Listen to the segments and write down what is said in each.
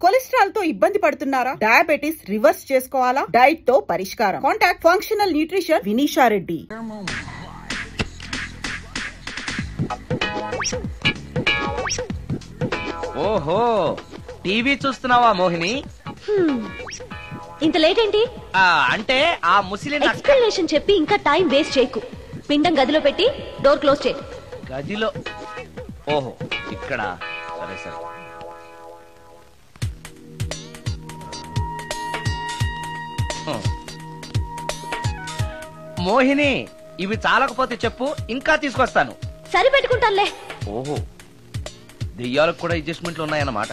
Cholesterol తో ఇబ్బంది పడుతున్నారా? డయాబెటిస్ రివర్స్ చేసుకోవాలా? డైట్ తో పరిష్కారం. Contact functional nutrition Vinisha Reddy. ఓహో, టీవీ చూస్తున్నావా మోహిని? ఇంత లేట్ ఏంటి? అంటే ఆ ముసిలిన ఎక్స్ప్లెనేషన్ చెప్పి ఇంకా టైం వేస్ట్ చేయకు. పిండం గదిలో పెట్టి డోర్ క్లోజ్ చేయి. గదిలో? ఓహో, ఇక్కడ. సరే సరే. మోహిని, ఇవి చాలకపోతే చెప్పు, ఇంకా తీసుకొస్తాను. సరి పెట్టుకుంటానులే. ఓహో, దెయ్యాలకు కూడా అడ్జస్ట్మెంట్లు ఉన్నాయన్నమాట.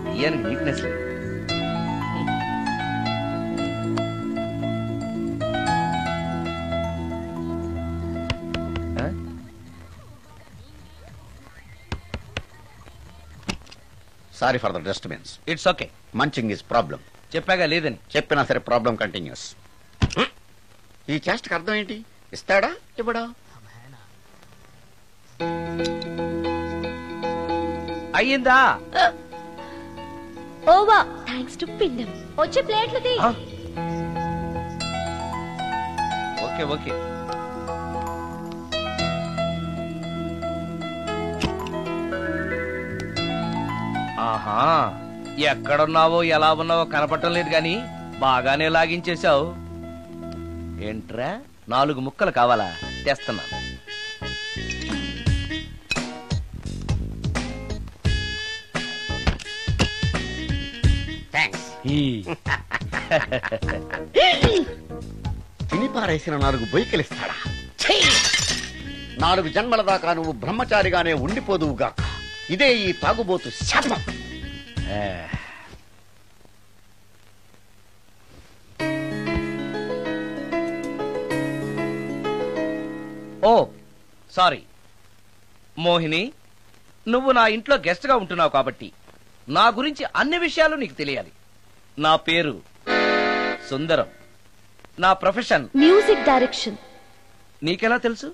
దెయ్యానికి నీట్నెస్ లేదు. Sorry for the disturbance. It's okay. Munching is problem. చెప్పాగా లేదని. చెప్పినా సరే ప్రాబ్లం కంటిన్యూస్. ఈ చేష్టకి అర్థం ఏంటి? ఇస్తాడా ఇవ్వడా? అయ్యిందా? ఓవా, థ్యాంక్స్ టు పిండం. వచ్చే ప్లేట్లు తీ. Okay okay. ఆహా, ఎక్కడున్నావో ఎలా ఉన్నావో కనపడటం లేదు గాని బాగానే లాగించేశావు. ఏంట్రా, 4 ముక్కలు కావాలా? తెస్తున్నాను. తిని పారేసిన 4 బొయ్యికలిస్తాడా? 4 జన్మల దాకా నువ్వు బ్రహ్మచారిగానే ఉండిపోదువుగాక. ఇదే ఈ తాగుబోతు శాపం. ఓ సారీ మోహిని, నువ్వు నా ఇంట్లో గెస్ట్ గా ఉంటున్నావు కాబట్టి నా గురించి అన్ని విషయాలు నీకు తెలియాలి. నా పేరు సుందరం. నా ప్రొఫెషన్ మ్యూజిక్ డైరెక్షన్. నీకెలా తెలుసు?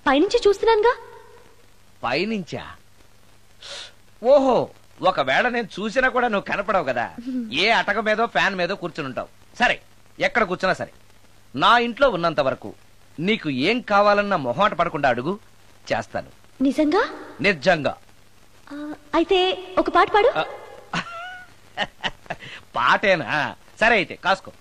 పైనుంచి చూస్తున్నానుగా. పైనుంచా? ఓహో, ఒకవేళ నేను చూసినా కూడా నువ్వు కనపడవు కదా. ఏ అటక మీదో ఫ్యాన్ మీదో కూర్చుని ఉంటావు. సరే, ఎక్కడ కూర్చున్నా సరే, నా ఇంట్లో ఉన్నంత వరకు నీకు ఏం కావాలన్నా మొహమాట పడకుండా అడుగు, చేస్తాను. నిజంగా? నిజంగా. అయితే ఒక పాట పాడు. పాటేనా? సరే అయితే కాసుకో.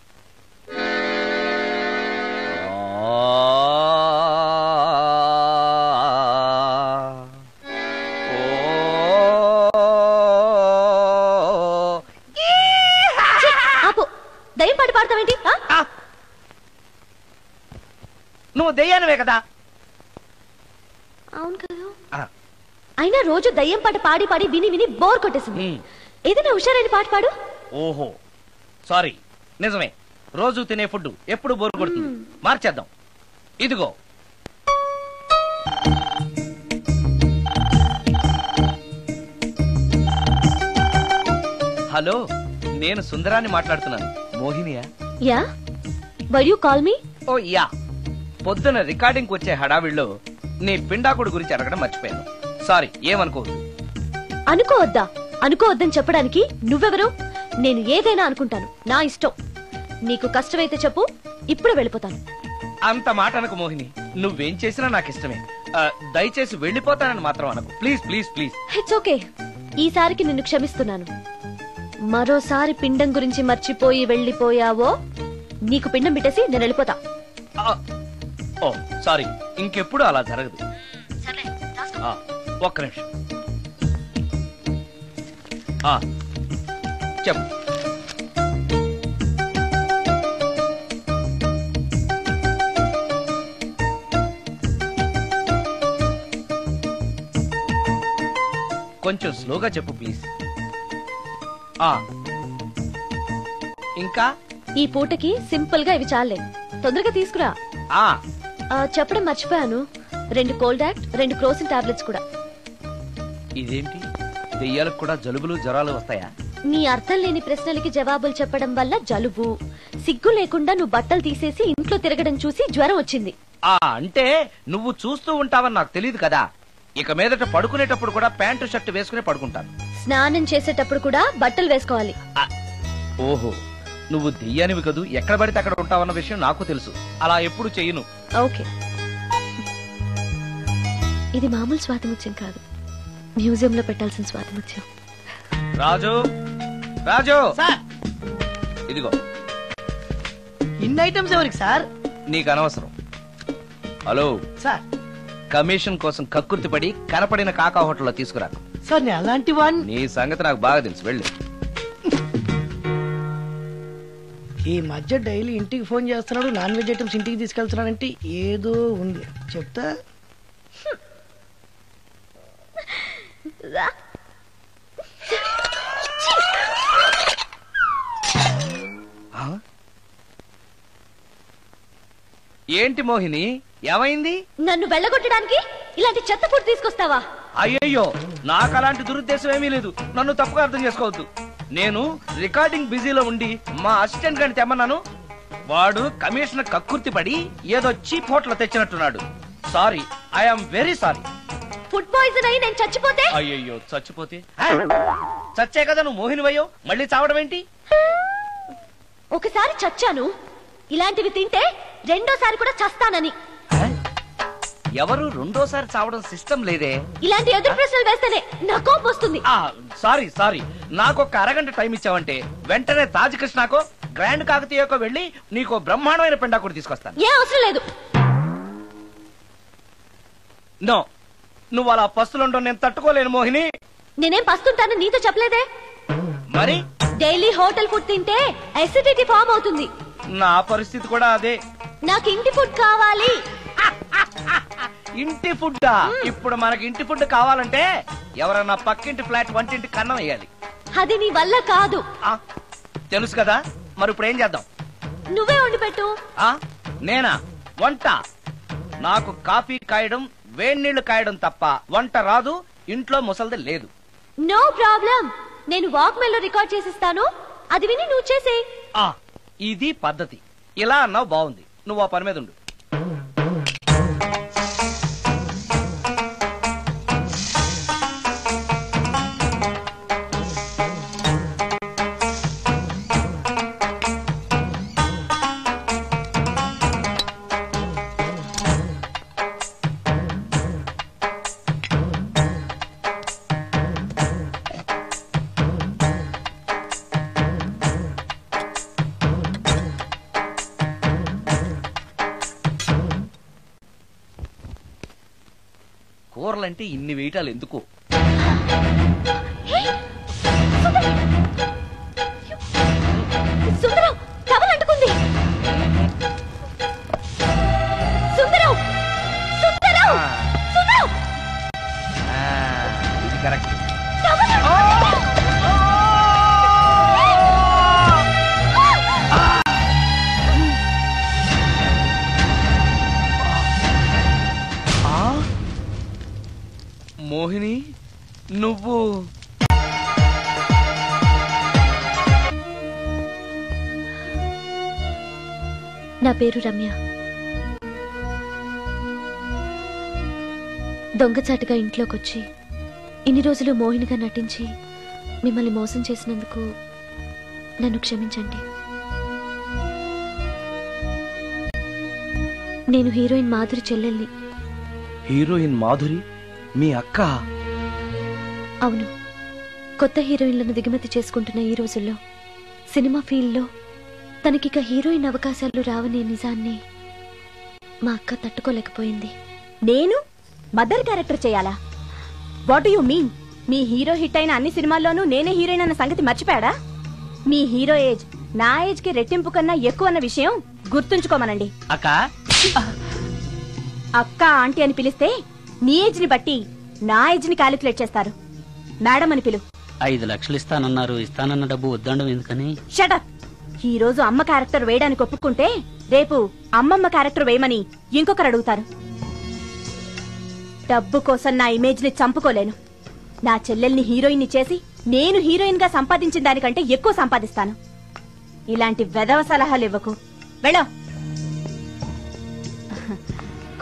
దయ్యం పాట పాడతావేంటి? నువ్వు దయ్యానివే కదా. అవును కదా. అయినా రోజు దయ్యం పాట పాడి పాడి విని విని బోర్ కొట్టేసింది. ఏదైనా హుషారైన పాట పాడు. ఓహో సారీ, నిజమే. రోజు తినే ఫుడ్ ఎప్పుడు బోర్ కొడుతుంది. మార్చేద్దాం. ఇదిగో, హలో, నేను సుందరాన్ని మాట్లాడుతున్నాను. మోహినియా? Yeah, why you call me? Oh yeah, పొద్దున రికార్డింగ్ వచ్చే హడావిడిలో నీ పిండాకుడు గురించి అడగడం మర్చిపోయాను. సారీ, ఏమనుకోవద్దు. అనుకోవద్దా? అనుకోవద్దని చెప్పడానికి నువ్వెవరు? నేను ఏదైనా అనుకుంటాను, నా ఇష్టం. నీకు కష్టమైతే చెప్పు, ఇప్పుడే వెళ్ళిపోతాను. అంత మాట అనకు మోహిని, నువ్వేం చేసినా నాకు ఇష్టమే. దయచేసి వెళ్ళిపోతానని మాత్రం అనకు, please please please. It's okay, ఈసారికి నిన్ను క్షమిస్తున్నాను. మరోసారి పిండం గురించి మర్చిపోయి వెళ్ళిపోయావో నీకు పిండం పెట్టేసి నేను వెళ్ళిపోతా. ఓ సారీ, ఇంకెప్పుడు అలా జరగదు. ఒక్క నిమిషం. చెప్పు. కొంచెం స్లోగా చెప్పు ప్లీజ్. ఇంకా ఈ పూటకి సింపుల్ గా ఇవి చాలే, తొందరగా తీసుకురా. చెప్పడం మర్చిపోయాను, 2 కోల్డ్ యాక్ట్, 2 క్రోసిన్ టాబ్లెట్స్ కూడా. ఇదేంటి, దెయ్యాలకు కూడా జలుబులు జ్వరాలు వస్తాయా? నీ అర్థం లేని ప్రశ్నలకి జవాబులు చెప్పడం వల్ల జలుబు, సిగ్గు లేకుండా నువ్వు బట్టలు తీసేసి ఇంట్లో తిరగడం చూసి జ్వరం వచ్చింది. అంటే నువ్వు చూస్తూ ఉంటావని నాకు తెలియదు కదా. ఇక మీదట పడుకునేటప్పుడు కూడా ప్యాంటు షర్ట్ వేసుకునే పడుకుంటాను. స్నానం చేసేటప్పుడు కూడా బట్టలు వేసుకోవాలి. ఓహో, నువ్వు దెయ్యానివి కదూ, ఎక్కడ పడితే అక్కడ ఉంటావన్న విషయం నాకు తెలుసు. అలా ఎప్పుడు చెయ్యను. ఓకే, ఇది మామూలు స్వాతిముత్యం కాదు, మ్యూజియం లో పెట్టాల్సిన స్వాతిముత్యం. రాజు, రాజు సార్, ఇదిగో. ఇన్ని ఐటమ్స్ ఎవరికి సార్? నీకు అనవసరం. హలో సార్, కమిషన్ కోసం కక్కుర్తి పడి కనపడిన కాకా హోటల్లో తీసుకురా. సార్ నేను అలాంటి వాడిని. నీ సంగతి నాకు బాగా తెలుసు, వెళ్ళు. ఈ మధ్య డైలీ ఇంటికి ఫోన్ చేస్తున్నాడు, నాన్ వెజ్ ఐటమ్స్ ఇంటికి తీసుకెళ్తున్నాడంటే ఏదో ఉంది, చెప్తా. ఏంటి మోహిని, ఏమైంది? నన్ను వెళ్ళగొట్టడానికి ఇలాంటి చెత్త ఫుడ్ తీసుకొస్తావా? అయ్యయ్యో, నాకు అలాంటి దురుద్దేశం ఏమీ లేదు. నన్ను తప్పుగా అర్థం చేసుకోవద్దు. నేను రికార్డింగ్ బిజీలో ఉండి మా అసిస్టెంట్ గారిని తెమ్మన్నాను. వాడు కమిషనర్ కక్కుర్తి పడి ఏదో చీప్ హోటల్ తెచ్చినట్టున్నాడు. Sorry, I'm very sorry. Food poison అయి నేను చచ్చిపోతే? అయ్యయ్యో, చచ్చిపోతే? చచ్చే కదా నువ్వు మోహినివయ్యో, మళ్ళీ చావడం ఏంటి? ఒకసారి చచ్చాను, ఇలాంటివి తింటే రెండోసారి కూడా చస్తానని. ఎవరు రెండోసారి చావడం సిస్టం లేదే. ఇలాంటి ఎదురు ప్రశ్నలు వేస్తేనే నా కోపం వస్తుంది. సారీ సారీ, నాకు ఒక అరగంట టైం ఇచ్చావంటే వెంటనే తాజ్ కృష్ణకో గ్రాండ్ కాకతీయకో వెళ్ళి నీకు బ్రహ్మాండమైన పెండాకుడు తీసుకొస్తాను. ఏ అవసరం లేదు. నో, నువ్వు అలా పస్తులుండవు, నేను తట్టుకోలేను మోహిని. నేనేం పస్తుంటాను నీతో చెప్పలేదే. మరి డైలీ హోటల్ ఫుడ్ తింటే అసిడిటీ ఫామ్ అవుతుంది. నా పరిస్థితి కూడా అదే. నాకు ఇంటి ఫుడ్ కావాలి. ఇంటి ఫుడ్డా? ఇప్పుడు మనకి ఇంటి ఫుడ్ కావాలంటే ఎవరన్నా పక్కింటి ఫ్లాట్ వంటింటి కన్నం వేయాలి. అది నీ వల్ల కాదు. తెలుసు కదా, మరి ఇప్పుడు ఏం చేద్దాం? నువ్వే వండి పెట్టు. నేనా వంట? నాకు కాఫీ కాయడం, వేడి నీళ్లు కాయడం తప్ప వంట రాదు. ఇంట్లో ముసల్ది లేదు. నో ప్రాబ్లం, నేను వాక్ మెయిల్ లో రికార్డ్ చేసిస్తాను, అది విని నువ్వు చేసే. ఇది పద్ధతి. ఇలా అన్నావు, బాగుంది. నువ్వు ఆ పని మీద ఉండు. కూరలంటే ఇన్ని వేయటాలు ఎందుకు? సుందరం, టవల్ అంటుకుంది. సుందరం, సుందరం, సుందరం. ఇది కరెక్ట్. మోహిని, నువ్వు నా పేరు రమ్య. దొంగచాటుగా ఇంట్లోకొచ్చి ఇన్ని రోజులు మోహినిగా నటించి మిమ్మల్ని మోసం చేసినందుకు నన్ను క్షమించండి. నేను హీరోయిన్ మాధురి చెల్లెల్ని. హీరోయిన్ మాధురి మీ అక్క? అవును. కొత్త హీరోయిన్లను దిగుమతి చేసుకుంటున్న ఈ రోజుల్లో సినిమా ఫీల్డ్లో తనకిక హీరోయిన్ అవకాశాలు రావనే నిజాన్ని మా అక్క తట్టుకోలేకపోయింది. నేను మదర్ క్యారెక్టర్ చేయాలా? What you mean? Me hero hit అయిన అన్ని సినిమాల్లోనూ నేనే హీరోయిన్ అన్న సంగతి మర్చిపోయాడా? మీ హీరో ఏజ్ నా ఏజ్ కి రెట్టింపు కన్నా ఎక్కువ అన్న విషయం గుర్తుంచుకోమనండి. అక్క అక్క ఆంటీ అని పిలిస్తే నీ ఏజ్ ని బట్టి నా ఏజ్ ని క్యాలిక్యులేట్ చేస్తారు. మేడం అని పిలు. 5 లక్షలు ఇస్తానన్నారు, ఇస్తానన్న డబ్బు వద్దండం ఎందుకని? షటప్. ఈ రోజు అమ్మ క్యారెక్టర్ వేయడానికి ఒప్పుకుంటే రేపు అమ్మమ్మ క్యారెక్టర్ వేయమని ఇంకొకరు అడుగుతారు. డబ్బు కోసం నా ఇమేజ్ ని చంపుకోలేను. నా చెల్లెల్ని హీరోయిన్ ని చేసి నేను హీరోయిన్ గా సంపాదించిన దానికంటే ఎక్కువ సంపాదిస్తాను. ఇలాంటి వెధవ సలహాలు ఇవ్వకు. వెళ్ళో.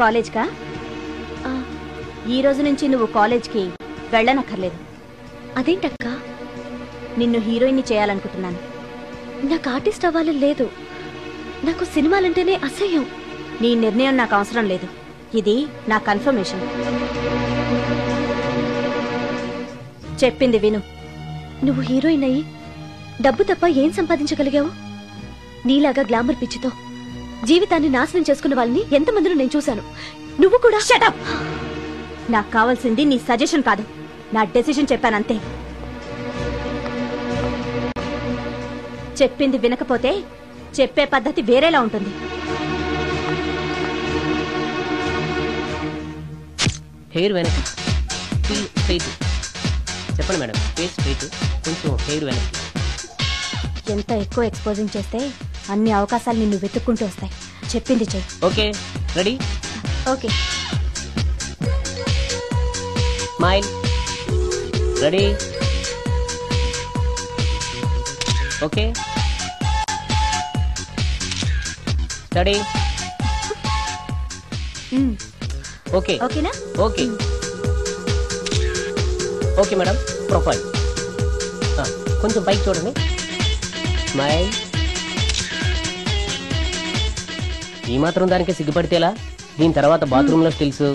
కాలేజ్కా? ఈ రోజు నుంచి నువ్వు కాలేజ్కి వెళ్ళనక్కర్లేదు. అదేంటక్క? నిన్ను హీరోయిన్ని చేయాలనుకుంటున్నాను. నాకు ఆర్టిస్ట్ అవ్వాలని లేదు. నాకు సినిమాలంటేనే అసహ్యం. నీ నిర్ణయం నాకు అవసరం లేదు. ఇది నా కన్ఫర్మేషన్. చెప్పింది విను. నువ్వు హీరోయిన్ అయ్యి డబ్బు తప్ప ఏం సంపాదించగలిగావు? నీలాగా గ్లామర్ పిచ్చితో జీవితాన్ని నాశనం చేసుకున్న వాళ్ళని ఎంతమందిని నేను చూశాను. నువ్వు కూడా. షటప్. నాకు కావాల్సింది నీ సజెషన్ కాదు, నా డెసిషన్ చెప్పానంతే. చెప్పింది వినకపోతే చెప్పే పద్ధతి వేరేలా ఉంటుంది. హెయిర్ వెనక్కి, స్ట్రైట్. చెప్పండి మేడం. ఫేస్ స్ట్రైట్, కొంచెం హెయిర్ వెనక్కి. ఎంత ఎక్కువ ఎక్స్పోజింగ్ చేస్తే అన్ని అవకాశాలు నిన్ను వెతుక్కుంటూ వస్తాయి. చెప్పింది చెయ్యి. Okay, ready? Okay. Smile. Ready? Okay. Study. Okay. ఓకేనా? ఓకే. Okay madam. ప్రొఫైల్ కొంచెం పైకి చూడండి. స్మైల్. ఈ మాత్రం దానికి సిగ్గుపడితేలా? దీని తర్వాత బాత్రూంలో స్టిల్స్,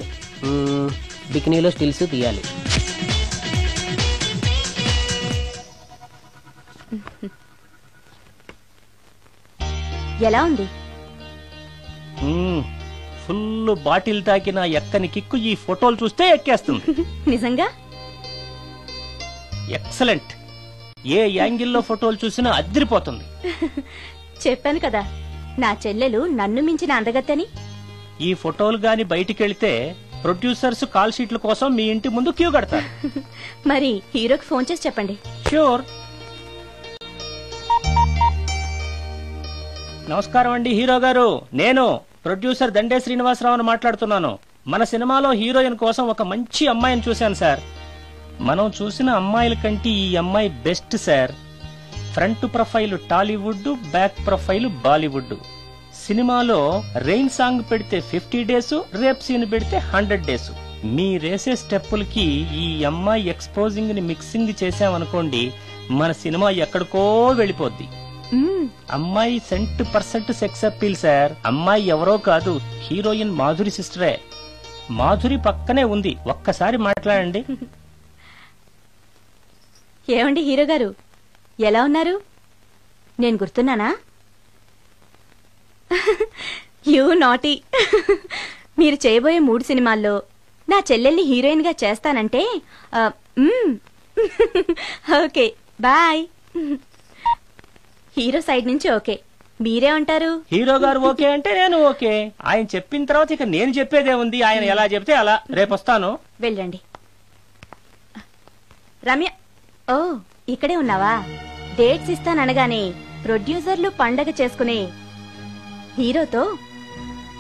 బికినీలో స్టిల్స్ తీయాలి. ఎలా ఉంది? ఫుల్ బాటిల్ తాకిన ఎక్కని కిక్కు ఈ ఫోటోలు చూస్తే ఎక్కేస్తుంది. నిజంగా ఎక్సలెంట్. ఏ యాంగిల్లో ఫోటోలు చూసినా అదిరిపోతుంది. చెప్పాను కదా నా చెల్లెలు నన్ను మించిన అందగత్తని. ఈ ఫోటోలు గాని బయటికెళ్తే ప్రొడ్యూసర్స్ కాల్ షీట్ల కోసం మీ ఇంటి ముందు క్యూ కడతారు. మరి హీరోకి ఫోన్ చేసి చెప్పండి. ష్యూర్. నమస్కారం అండి హీరో గారు. నేను ప్రొడ్యూసర్ దండే శ్రీనివాసరావుని మాట్లాడుతున్నాను. మన సినిమాలో హీరోయిన్ కోసం ఒక మంచి అమ్మాయిని చూశాను సార్. మనం చూసిన అమ్మాయిల కంటే ఈ అమ్మాయి best sir. Front profile Tollywood, back profile Bollywood. సినిమాలో రెయిన్ సాంగ్ పెడితే 50 డేస్, రేప్ సీన్ పెడితే 100 డేస్. మీరేసే స్టెప్పులకి ఈ అమ్మాయి ఎక్స్పోజింగ్ ని మిక్సింగ్ చేసామనుకోండి, మన సినిమా ఎక్కడికో వెళ్ళిపోద్ది. అమ్మాయి 100% సెక్స్ అప్పీల్ సార్. అమ్మాయి ఎవరో కాదు, హీరోయిన్ మాధురి సిస్టరే. మాధురి పక్కనే ఉంది, ఒక్కసారి మాట్లాడండి. ఏమండి హీరో గారు, ఎలా ఉన్నారు? నేను గుర్తున్నానా? You naughty. మీరు చేయబోయే 3 సినిమాల్లో నా చెల్లెల్ని హీరోయిన్ గా చేస్తానంటే ఓకే బాయ్. హీరో సైడ్ నుంచి ఓకే, మీరేమంటారు? హీరో గారు ఓకే అంటే నేను ఓకే. ఆయన చెప్పిన తర్వాత ఇక నేను చెప్పేదే ఉంది. ఆయన ఎలా చెప్తే అలా. రేపొస్తాను. వెళ్ళండి. రమ్య, ఓ ఇక్కడే ఉన్నావా? డేట్స్ ఇస్తాననగానే ప్రొడ్యూసర్లు పండగ చేసుకునే హీరోతో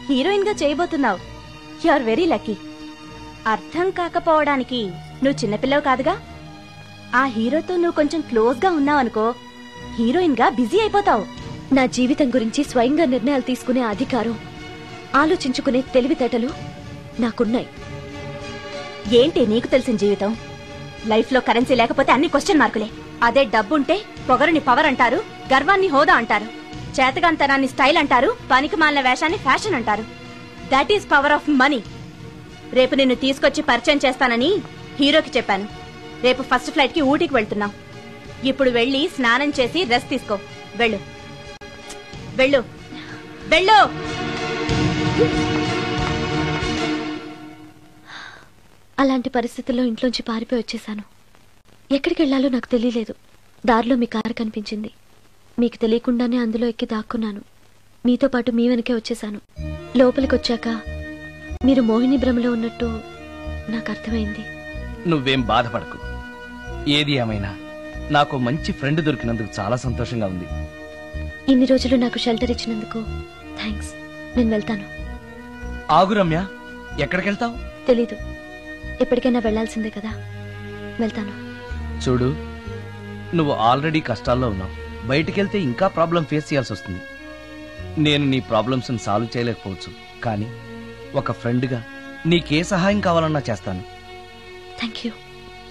హీరోయిన్ గా చేయబోతున్నావు. You are very lucky. అర్థం కాకపోవడానికి నువ్వు చిన్నపిల్లవు కాదుగా. ఆ హీరోతో నువ్వు కొంచెం క్లోజ్ గా ఉన్నావనుకో, హీరోయిన్ గా బిజీ అయిపోతావు. నా జీవితం గురించి స్వయంగా నిర్ణయాలు తీసుకునే అధికారం, ఆలోచించుకునే తెలివితేటలు నాకున్నాయి. ఏంటి నీకు తెలిసిన జీవితం? లైఫ్ లో కరెన్సీ లేకపోతే అన్ని క్వశ్చన్ మార్కులే. అదే డబ్బుంటే పొగరుని పవర్ అంటారు, గర్వాన్ని హోదా అంటారు, చేతగాంతనాన్ని స్టైల్ అంటారు, పనికి మాలిన వేషాన్ని ఫ్యాషన్ అంటారు. That is power of money. రేపు నిన్ను తీసుకొచ్చి పరిచయం చేస్తానని హీరోకి చెప్పాను. రేపు ఫస్ట్ ఫ్లైట్ కి ఊటీకి వెళ్తున్నాం. ఇప్పుడు వెళ్ళి స్నానం చేసి రెస్ట్ తీసుకో. వెళ్ళు వెళ్ళు వెళ్ళు. అలాంటి పరిస్థితుల్లో ఇంట్లోంచి పారిపోయి వచ్చేశాను. ఎక్కడికి వెళ్లాలో నాకు తెలియలేదు. దారిలో మీ కారు కనిపించింది. మీకు తెలియకుండానే అందులో ఎక్కి దాక్కున్నాను. మీతో పాటు మీ వెనకే వచ్చేశాను. లోపలికి వచ్చాక మీరు మోహిని భ్రమలో ఉన్నట్టు నాకు అర్థమైంది. నువ్వేం బాధపడకు. ఏది ఏమైనా నాకు మంచి ఫ్రెండ్ దొరికినందుకు చాలా సంతోషంగా ఉంది. ఇన్ని రోజులు నాకు షెల్టర్ ఇచ్చినందుకు థ్యాంక్స్. నేను వెళ్తాను. ఆగు రమ్య, ఎక్కడికెళ్తావు? తెలీదు. ఎప్పటికైనా వెళ్లాల్సిందే కదా. వెళ్తాను. చూడు, నువ్వు ఆల్రెడీ కష్టాల్లో ఉన్నావు. బయటికెళ్తే ఇంకా ప్రాబ్లం ఫేస్ చేయాల్సి వస్తుంది. నేను నీ ప్రాబ్లమ్స్ సాల్వ్ చేయలేకపోవచ్చు, కానీ ఒక ఫ్రెండ్గా నీకే సహాయం కావాలన్నా చేస్తాను. Thank you.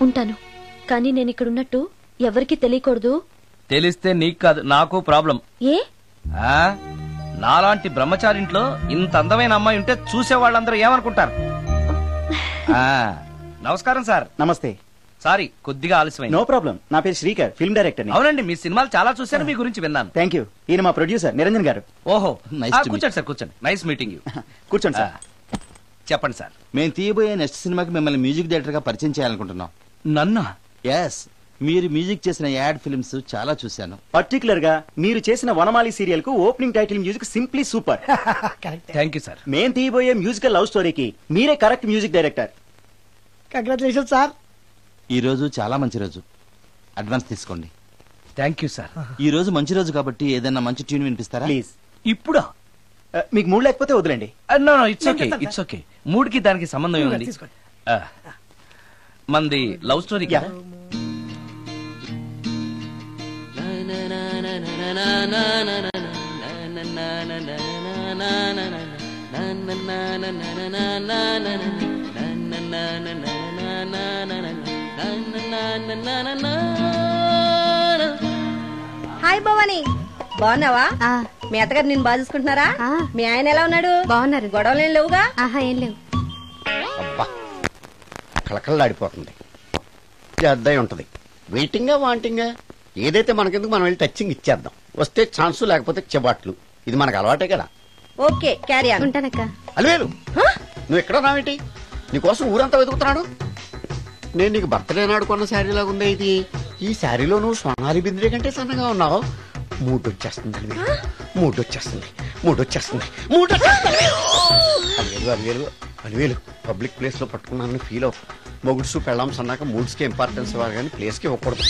ఉంటాను. కానీ నేను ఇక్కడ ఉన్నట్టు ఎవరికి తెలియకూడదు. తెలిస్తే నీకు కాదు, నాకు ప్రాబ్లం. ఏ? నాలాంటి బ్రహ్మచారింట్లో ఇంత అందమైన అమ్మాయి ఉంటే చూసే వాళ్ళందరూ ఏమనుకుంటారు? నమస్కారం సార్. నమస్తే. సారీ, కొద్దిగా ఆలస్యమైంది. No problem. నా పేరు శ్రీకర్, ఫిల్మ్ డైరెక్టర్. అవునండి, మీ సినిమాలు చాలా చూశాను, మీ గురించి విన్నాను. Thank you. ఈయన మా ప్రొడ్యూసర్ నిరంజన్ గారు. ఓహో, కూర్చోండి సార్, కూర్చోండి. Nice meeting you. కూర్చోండి సార్. చెప్పండి సార్. మేము తీయబోయే నెక్స్ట్ సినిమాకి మిమ్మల్ని మ్యూజిక్ డైరెక్టర్ గా పరిచయం చేయాలనుకుంటున్నాం. నన్నా? ఎస్. మీరు మ్యూజిక్ చేసిన యాడ్ ఫిల్మ్స్ చాలా చూశాను. పర్టికులర్ గా మీరు చేసిన వనమాలి సీరియల్ కు opening title music simply super. Thank you sir. మేం తీయబోయే మ్యూజికల్ లవ్ స్టోరీకి మీరే correct music director. Congratulation sir. ఈ రోజు చాలా మంచి రోజు. అడ్వాన్స్ తీసుకోండి. Thank you sir. ఈ రోజు మంచి రోజు కాబట్టి ఏదైనా మంచి ట్యూన్ వినిపిస్తారా? ప్లీజ్. ఇప్పుడా? మీకు మూడ్ లేకపోతే వదిలేండి. It's okay, it's okay. మూడ్కి దానికి సంబంధం ఏముంది? మంది లవ్ స్టోరీ కదా. హాయ్ భవాని, బాగున్నావా? మీ అత్తగారు నిన్ను బాగా చూసుకుంటున్నారా? మీ ఆయన ఎలా ఉన్నాడు? బాగున్నారు. గొడవలు ఏం లేవుగా? ఏం లేవు. అబ్బా, కళకళలాడిపోతుంది. అద్దయి ఉంటది. వెయిటింగా వాంటింగా ఏదైతే మనకెందుకు, మనం వెళ్ళి టచ్చింగ్ ఇచ్చేద్దాం. వస్తే ఛాన్సు, లేకపోతే చెబాట్లు. ఇది మనకు అలవాటే కదా. Okay, carry on. ఉంటానక్క. అలివేలు, నువ్వు ఎక్కడ రావేంటి? నీకోసం ఊరంతా వెతుకుతున్నాడు. నేను నీకు బర్త్డే నాడు కొన్న శారీ లాగుందే ఇది. ఈ శారీలో నువ్వు సోనాలి బింద్రే కంటే సన్నగా ఉన్నావు. మూడొచ్చేస్తుంది అలివేలు, మూడొచ్చేస్తుంది, మూడొచ్చేస్తుంది, మూడొచ్చేస్తుంది. అలివేలు అలివేలు, పబ్లిక్ ప్లేస్ లో పట్టుకున్నాను ఫీల్ అవు. మొగుడ్సు పెళ్ళాంస్ అన్నాక మూడ్స్ కి ఇంపార్టెన్స్ ఇవ్వాలి, కానీ ప్లేస్ కి ఇవ్వకూడదు.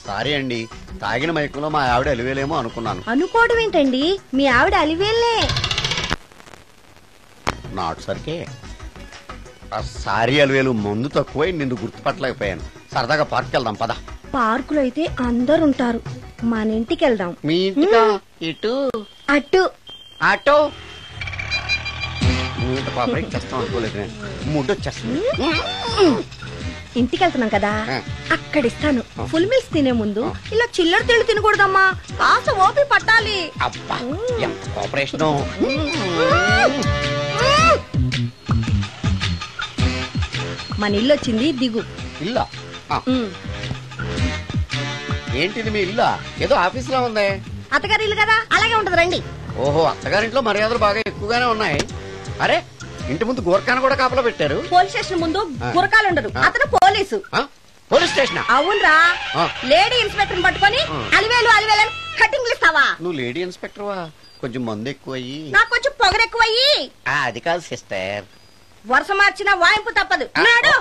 సారీ అండి, తాగిన మైకులో మా ఆవిడ అలివేలేమో అనుకున్నాను. అనుకోవడం ఏంటండి, మీ ఆవిడ అలివేలే. నాట్ సరికే. సారీ అలివేలు, మందు తక్కువై నిన్ను గుర్తుపట్టలేకపోయాను. సరదాగా పార్క్ వెళ్దాం పద. పార్కులో అయితే అందరు ఉంటారు, మన ఇంటికి వెళ్దాం. మీ ఇంటికా? ఇటు అటు ఆటో. ఇంత పాప చేస్తాం అనుకోలేదు నేను. మూడు వచ్చేస్తుంది. ఇంటికి వెళ్తున్నాం కదా, అక్కడ ఇస్తాను. ఫుల్ మీల్స్ తినే ముందు ఇలా చిల్లర తిళ్ళు తినకూడదమ్మా, కాస్త ఓపి పట్టాలి. అబ్బా, ఎంత కోఆపరేషన్. మన ఇల్లు వచ్చింది, దిగు. ఇల్లా? ఏంటిది మీ ఇల్లా? ఏదో ఆఫీస్ లో ఉంది. అత్తగారి ఇల్లు కదా, అలాగే ఉంటది, రండి. ఓహో, అత్తగారింట్లో మర్యాదలు బాగా ఎక్కువగానే ఉన్నాయి. అరే, ఇంటి ముందు గోర్ఖాను కూడా కాపలా పెట్టారు. పోలీస్ స్టేషన్ ముందు గురకాలు ఉండరు, అతను పోలీసు. Police station? అవునరా. లేడీ ఇన్స్పెక్టర్ పట్టుకొని అలివేలు అలివేలు కటింగ్లు ఇస్తావా? నువ్వు లేడీ ఇన్స్పెక్టర్ వా? కొంచెం మందు ఎక్కువయ్యి. నాకు కొంచెం పొగరు ఎక్కువయ్యి. అది కాదు సిస్టర్, వరుస మార్చిన వాయింపు తప్పదు. నాడు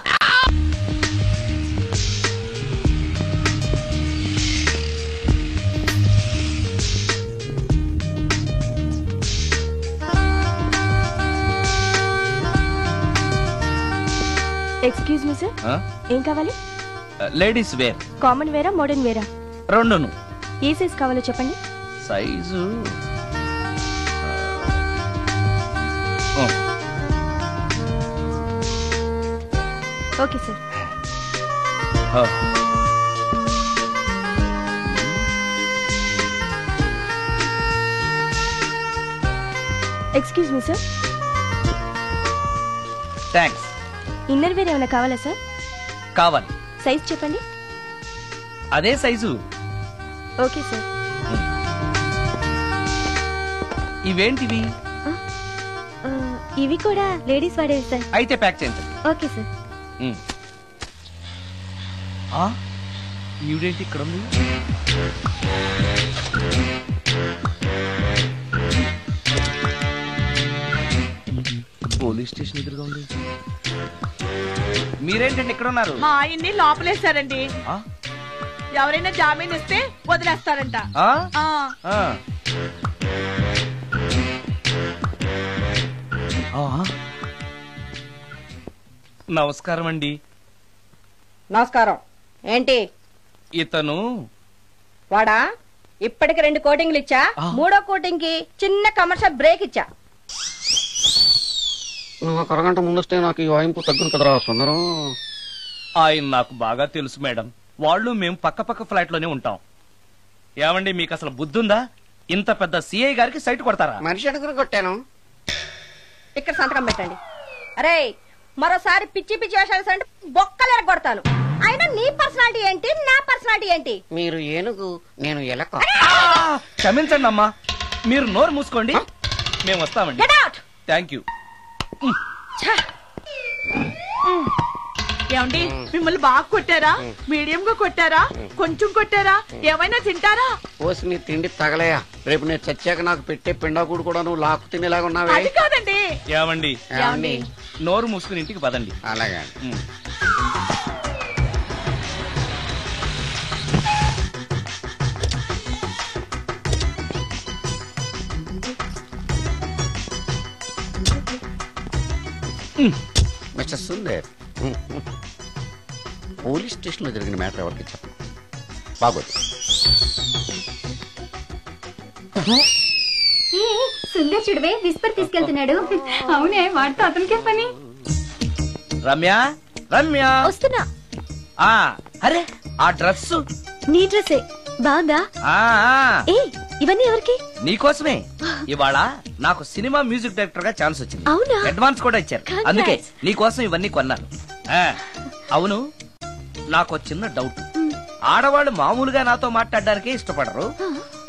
ఎక్స్క్యూజ్ మీ సార్, ఏం కావాలి? Ladies wear. కామన్ వేరా, మోడర్న్ వేరా? రెండును. ఏ సైజ్ కావాలో చెప్పండి. Size okay sir. Excuse me sir. Thanks. Innerwear ఏమైనా కావాలా సార్? కావాలి. సైజ్ చెప్పండి. అదే సైజు. Okay sir. ఇవేంటివి? ఇవి కూడా లేడీస్ వాడేవి సార్. అయితే ప్యాక్ చేయండి. Okay sir. ఈవిడేంటి ఇక్కడ ఉంది? పోలీస్ స్టేషన్ ఎదురుగా ఉంది. మీరేంటండి ఇక్కడ ఉన్నారు? మా ఆయన్ని లోపలేస్తారండి. ఎవరైనా జామీన్ ఇస్తే వదిలేస్తారంట. నమస్కారం అండి. నమస్కారం. ఏంటి ఇతను వాడా ఇప్పటికి 2 కోటింగ్లు ఇచ్చా, 3వ కోటింగ్ కి చిన్న కమర్షియల్ బ్రేక్ ఇచ్చా. నువ్వు ఒక అరగంట ముందొస్తే నాకు ఈ వాయింపు తగ్గును కదరా సుందరం. ఆయన నాకు బాగా తెలుసు మేడం. వాళ్ళు మేము పక్క ఫ్లాట్ లోనే ఉంటాం. ఏమండి మీకు అసలు బుద్ధుందా? ఇంత పెద్ద సిఐ గారికి సైట్ కొడతారా? మనిషి అడుగురు కొట్టాను. ఇక్కడ సంతకం పెట్టండి. అరే మరోసారి పిచ్చి వేషాలు అంటే బొక్కలు కొడతాను. అయినా నీ పర్సనాలిటీ ఏంటి, నా పర్సనాలిటీ ఏంటి? మీరు ఏనుగు, నేను ఎలక. క్షమించండి అమ్మా, మీరు నోరు మూసుకోండి, మేము వస్తామండి. Thank you. ఏమండి మిమ్మల్ని బాగా కొట్టారా, మీడియం గా కొట్టారా, కొంచెం కొట్టారా, ఏమైనా తింటారా? పోసి నీ తిండి తగలయా, రేపు నేను చచ్చాక నాకు పెట్టే పిండాకుడు కూడా నువ్వు లాక్కు తినేలాగా ఉన్నావే. అది కాదండి. ఏమండి నోరు మూసుకుని ఇంటికి పదండి. అలాగే. మిస్టర్ సుందర్, పోలీస్ స్టేషన్ లో జరిగిన మ్యాటర్ ఎవరికి చెప్పండి, బాగోదు. సుందర్ చూడవే విస్పర్ తీసుకెళ్తున్నాడు. అవునే, వాడితో అతనికే పని. రమ్య రమ్య వస్తున్నా. అరే ఆ డ్రెస్ నీ డ్రెస్సే బాగుందా? ఏ ఇవన్నీ ఎవరికి? నీకోసమే. ఇవాళ నాకు సినిమా మ్యూజిక్ డైరెక్టర్ గా ఛాన్స్ వచ్చింది. అవునా? అడ్వాన్స్ కూడా ఇచ్చారు. అందుకే నీకోసం ఇవన్నీ కొన్నాను. అవును, నాకు చిన్న డౌట్. ఆడవాళ్ళు మామూలుగా నాతో మాట్లాడడానికే ఇష్టపడరు.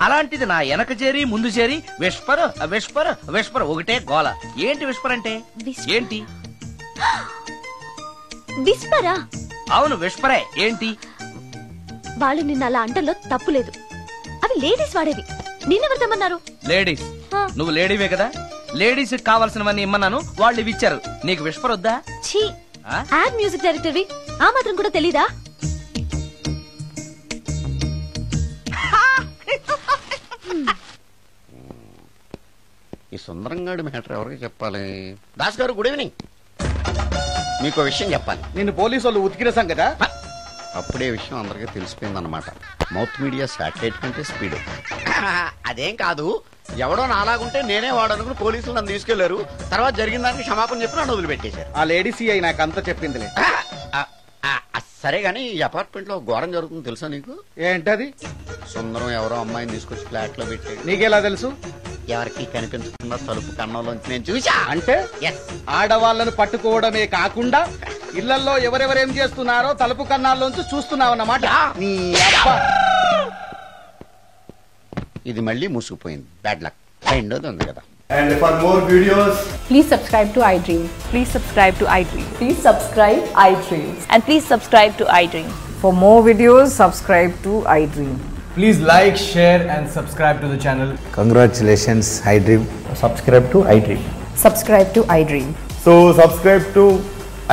అలాంటిది నా వెనక చేరి ముందు చేరి విస్పర్ విస్పర్ విస్పర్ ఒకటే గోల. ఏంటి విస్పర్ అంటే ఏంటి? విస్పరా? అవును విస్పరే. ఏంటి? వాళ్ళు నిన్న అలా అంటలో తప్పు లేదు. అవి లేడీస్ వాడేవి. నిన్నెవరిదమ్మన్నారు? లేడీస్. నువ్వు లేడీవే కదా, లేడీస్ కావాల్సినవన్నీ ఇమ్మన్నాను, వాళ్ళు ఇవి ఇచ్చారు. నీకు విస్పర్ వద్దా? ఛీ, యాడ్ మ్యూజిక్ డైరెక్టర్వి, ఆ మాత్రం కూడా తెలీదా? ఈ సుందరంగాడి మ్యాటర్ ఎవరికి చెప్పాలి? దాస్ గారు గుడ్ ఈవినింగ్. మీకు విషయం చెప్పాలి. నిన్ను పోలీసు వాళ్ళు ఉతికిరేసాం కదా. అప్పుడే విషయం అందరికీ తెలిసిపోయిందన్నమాట. మౌత్ మీడియా శాటిలైట్ కంటే స్పీడ్. అదేం కాదు, ఎవడో నాలాగుంటే నేనే వాడనుకుని పోలీసులు నన్ను తీసుకెళ్లారు. తర్వాత జరిగిన దానికి క్షమాపణ చెప్పి నన్ను వదిలిపెట్టేశారు. ఆ లేడీ సిఐ నాకు అంతా చెప్పిందిలే. సరే గానీ ఈ అపార్ట్మెంట్ లో ఘోరం జరుగుతుంది తెలుసా నీకు? ఏంటది? సుందరం ఎవరో అమ్మాయిని తీసుకొచ్చి ఫ్లాట్ లో పెట్టాడు. నీకెలా తెలుసు? ఎవరికి కనిపించకుండా తలుపు కన్నంలోంచి నేను చూసా. అంటే ఆడవాళ్లను పట్టుకోవడమే కాకుండా ఇళ్లలో ఎవరెవరేం చేస్తున్నారో తలుపు కన్నాల్లోంచి చూస్తున్నావన్నమాట. ఇది మళ్ళీ మూసుకుపోయింది. Bad luck. రెండోది ఉంది కదా. And for more videos, please subscribe to iDream. Please subscribe to iDream. Please subscribe iDream. And please subscribe to iDream. For more videos, subscribe to iDream. please like, share and subscribe to the channel. Congratulations, iDream. Subscribe to iDream. Subscribe to iDream. So subscribe to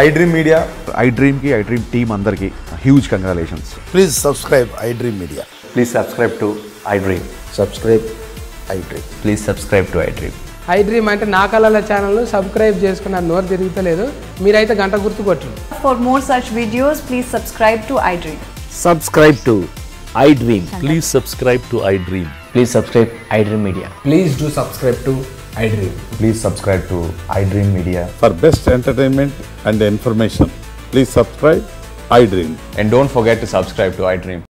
iDream Media. iDream ki iDream team andarki huge congratulations. Please subscribe iDream Media. Please subscribe to iDream. Subscribe iDream. Please subscribe to iDream. iDream అంటే నా కళల channel subscribe చేసుకున్న నోరు తిరుగుతలేదు. మీరైతే గంట గుర్తు కొట్టండి. For more such videos, please subscribe to iDream. Subscribe to iDream. Please subscribe to iDream. Please subscribe iDream Media. Please do subscribe to iDream. Please subscribe to iDream Media. For best entertainment and information, please subscribe iDream. And don't forget to subscribe to iDream.